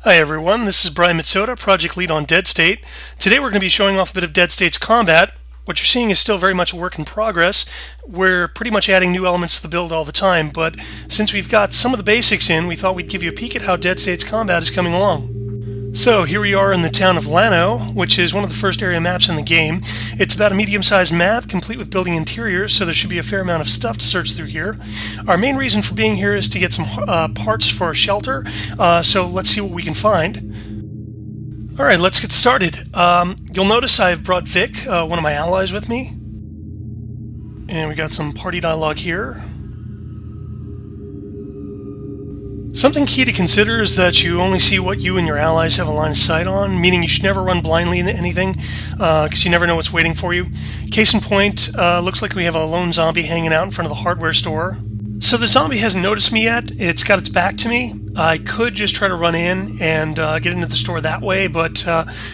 Hi everyone, this is Brian Mitsoda, Project Lead on Dead State. Today we're going to be showing off a bit of Dead State's combat. What you're seeing is still very much a work in progress. We're pretty much adding new elements to the build all the time, but since we've got some of the basics in, we thought we'd give you a peek at how Dead State's combat is coming along. So here we are in the town of Lano, which is one of the first area maps in the game. It's about a medium-sized map, complete with building interiors, so there should be a fair amount of stuff to search through here. Our main reason for being here is to get some parts for a shelter, so let's see what we can find. Alright, let's get started. You'll notice I've brought Vic, one of my allies, with me. And we got some party dialogue here. Something key to consider is that you only see what you and your allies have a line of sight on, meaning you should never run blindly into anything, because you never know what's waiting for you. Case in point, looks like we have a lone zombie hanging out in front of the hardware store. So the zombie hasn't noticed me yet. It's got its back to me. I could just try to run in and get into the store that way, but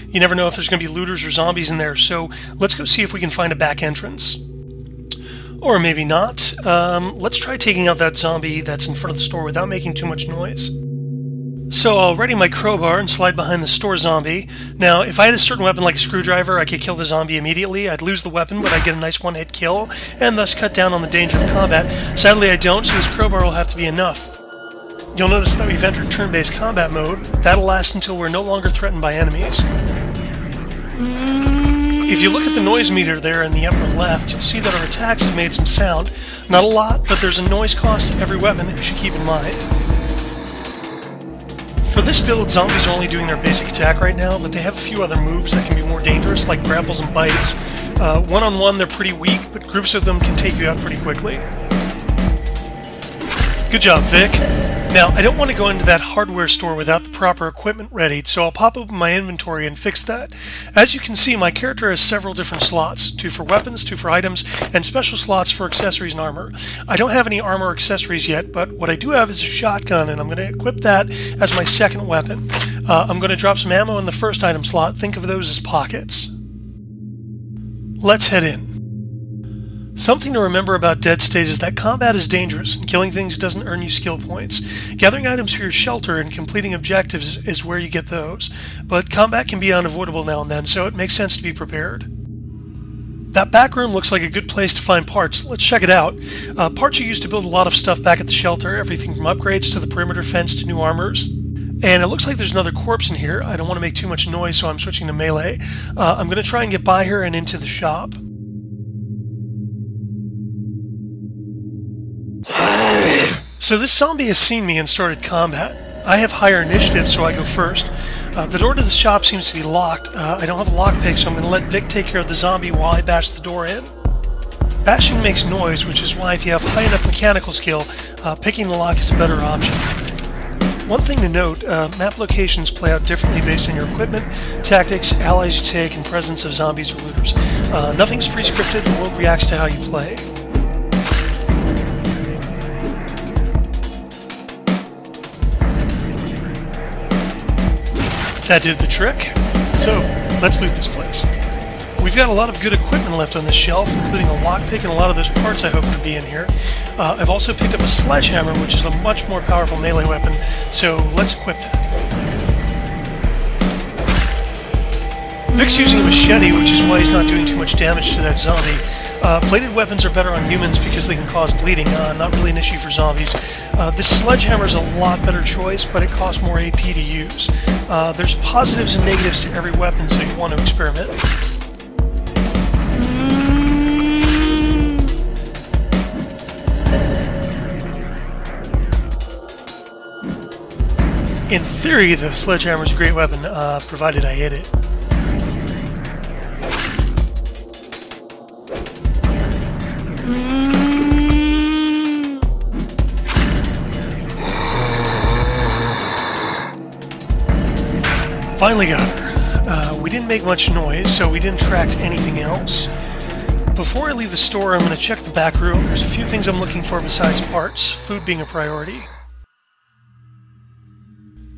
you never know if there's going to be looters or zombies in there, so let's go see if we can find a back entrance. Or maybe not. Let's try taking out that zombie that's in front of the store without making too much noise. So I'll ready my crowbar and slide behind the store zombie. Now, if I had a certain weapon like a screwdriver, I could kill the zombie immediately. I'd lose the weapon, but I'd get a nice one-hit kill, and thus cut down on the danger of combat. Sadly, I don't, so this crowbar will have to be enough. You'll notice that we've entered turn-based combat mode. That'll last until we're no longer threatened by enemies. If you look at the noise meter there in the upper left, you'll see that our attacks have made some sound. Not a lot, but there's a noise cost to every weapon that you should keep in mind. For this build, zombies are only doing their basic attack right now, but they have a few other moves that can be more dangerous, like grapples and bites. One-on-one, they're pretty weak, but groups of them can take you out pretty quickly. Good job, Vic. Now, I don't want to go into that hardware store without the proper equipment ready, so I'll pop open my inventory and fix that. As you can see, my character has several different slots, 2 for weapons, 2 for items, and special slots for accessories and armor. I don't have any armor or accessories yet, but what I do have is a shotgun, and I'm going to equip that as my second weapon. I'm going to drop some ammo in the first item slot. Think of those as pockets. Let's head in. Something to remember about Dead State is that combat is dangerous, and killing things doesn't earn you skill points. Gathering items for your shelter and completing objectives is where you get those, but combat can be unavoidable now and then, so it makes sense to be prepared. That back room looks like a good place to find parts. Let's check it out. Parts are used to build a lot of stuff back at the shelter, everything from upgrades to the perimeter fence to new armors. And it looks like there's another corpse in here. I don't want to make too much noise, so I'm switching to melee. I'm going to try and get by her and into the shop. So this zombie has seen me and started combat. I have higher initiative, so I go first. The door to the shop seems to be locked. I don't have a lockpick, so I'm going to let Vic take care of the zombie while I bash the door in. Bashing makes noise, which is why if you have high enough mechanical skill, picking the lock is a better option. One thing to note, map locations play out differently based on your equipment, tactics, allies you take, and presence of zombies or looters. Nothing's pre-scripted, the world reacts to how you play. That did the trick. So, let's loot this place. We've got a lot of good equipment left on this shelf, including a lockpick and a lot of those parts I hope would be in here. I've also picked up a sledgehammer, which is a much more powerful melee weapon, so let's equip that. Vic's using a machete, which is why he's not doing too much damage to that zombie. Plated weapons are better on humans because they can cause bleeding, not really an issue for zombies. This sledgehammer is a lot better choice, but it costs more AP to use. There's positives and negatives to every weapon, so you want to experiment. In theory, the sledgehammer is a great weapon, provided I hit it. Finally got her. We didn't make much noise, so we didn't attract anything else. Before I leave the store, I'm going to check the back room. There's a few things I'm looking for besides parts, food being a priority.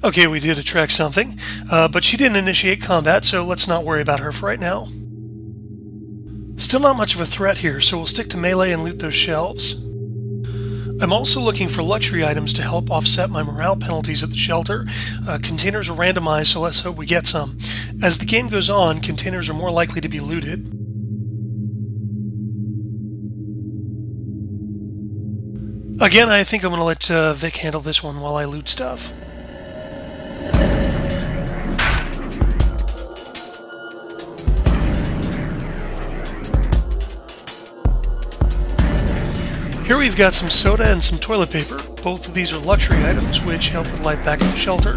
Okay, we did attract something, but she didn't initiate combat, so let's not worry about her for right now. Still not much of a threat here, so we'll stick to melee and loot those shelves. I'm also looking for luxury items to help offset my morale penalties at the shelter. Containers are randomized, so let's hope we get some. As the game goes on, containers are more likely to be looted. Again, I think I'm going to let Vic handle this one while I loot stuff. Here we've got some soda and some toilet paper. Both of these are luxury items, which help with life back at the shelter.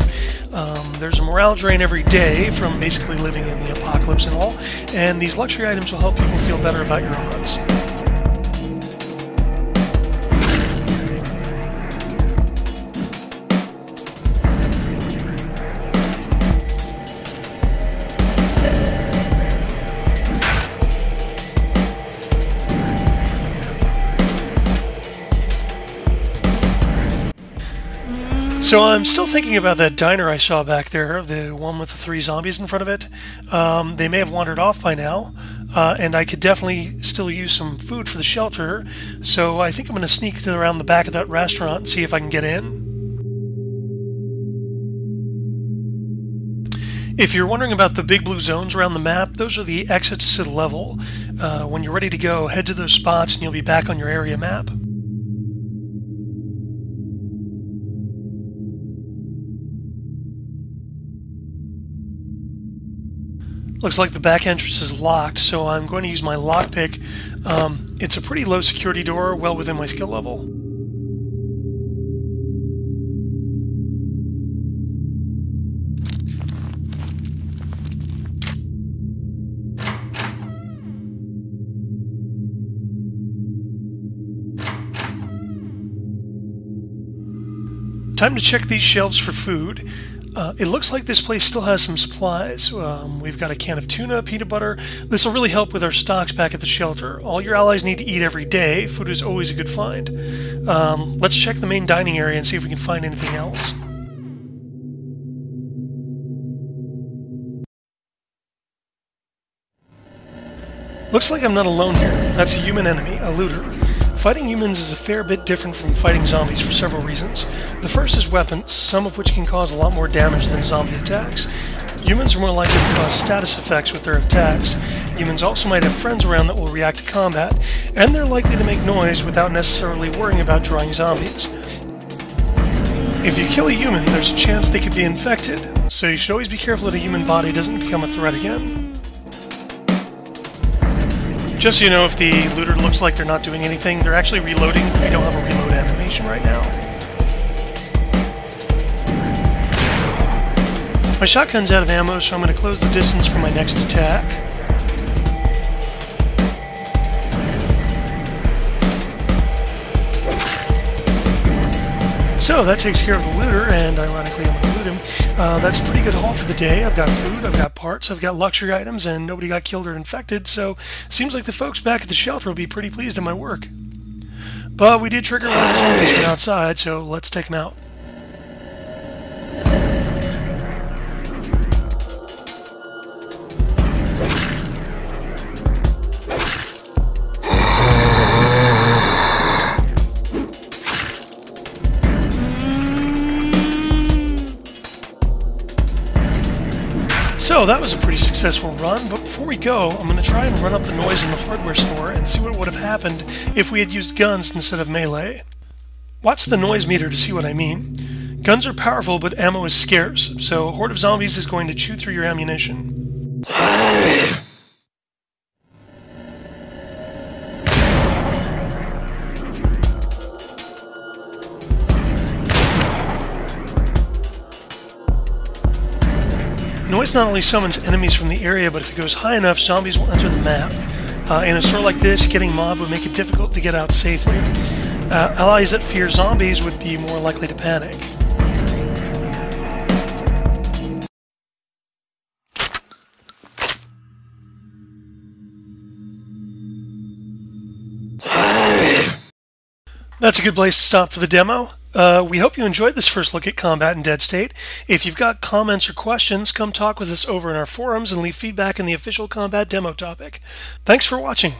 There's a morale drain every day from basically living in the apocalypse and all, and these luxury items will help people feel better about your odds. So I'm still thinking about that diner I saw back there, the one with the 3 zombies in front of it. They may have wandered off by now, and I could definitely still use some food for the shelter, so I think I'm going to sneak around the back of that restaurant and see if I can get in. If you're wondering about the big blue zones around the map, those are the exits to the level. When you're ready to go, head to those spots and you'll be back on your area map. Looks like the back entrance is locked, so I'm going to use my lockpick. It's a pretty low security door, well within my skill level. Time to check these shelves for food. It looks like this place still has some supplies. We've got a can of tuna, peanut butter. This will really help with our stocks back at the shelter. All your allies need to eat every day. Food is always a good find. Let's check the main dining area and see if we can find anything else. Looks like I'm not alone here. That's a human enemy, a looter. Fighting humans is a fair bit different from fighting zombies for several reasons. The first is weapons, some of which can cause a lot more damage than zombie attacks. Humans are more likely to cause status effects with their attacks. Humans also might have friends around that will react to combat, and they're likely to make noise without necessarily worrying about drawing zombies. If you kill a human, there's a chance they could be infected, so you should always be careful that a human body doesn't become a threat again. Just so you know, if the looter looks like they're not doing anything, they're actually reloading. I don't have a reload animation right now. My shotgun's out of ammo, so I'm going to close the distance for my next attack. So that takes care of the looter, and ironically I'm going to loot him. That's a pretty good haul for the day. I've got food, I've got parts, I've got luxury items, and nobody got killed or infected, so seems like the folks back at the shelter will be pretty pleased at my work. But we did trigger one of the zombies from outside, so let's take them out. So that was a pretty successful run, but before we go, I'm going to try and run up the noise in the hardware store and see what would have happened if we had used guns instead of melee. Watch the noise meter to see what I mean. Guns are powerful, but ammo is scarce, so a horde of zombies is going to chew through your ammunition. Noise not only summons enemies from the area, but if it goes high enough, zombies will enter the map. In a store like this, getting mobbed would make it difficult to get out safely. Allies that fear zombies would be more likely to panic. That's a good place to stop for the demo. We hope you enjoyed this first look at combat in Dead State. If you've got comments or questions, come talk with us over in our forums and leave feedback in the official combat demo topic. Thanks for watching.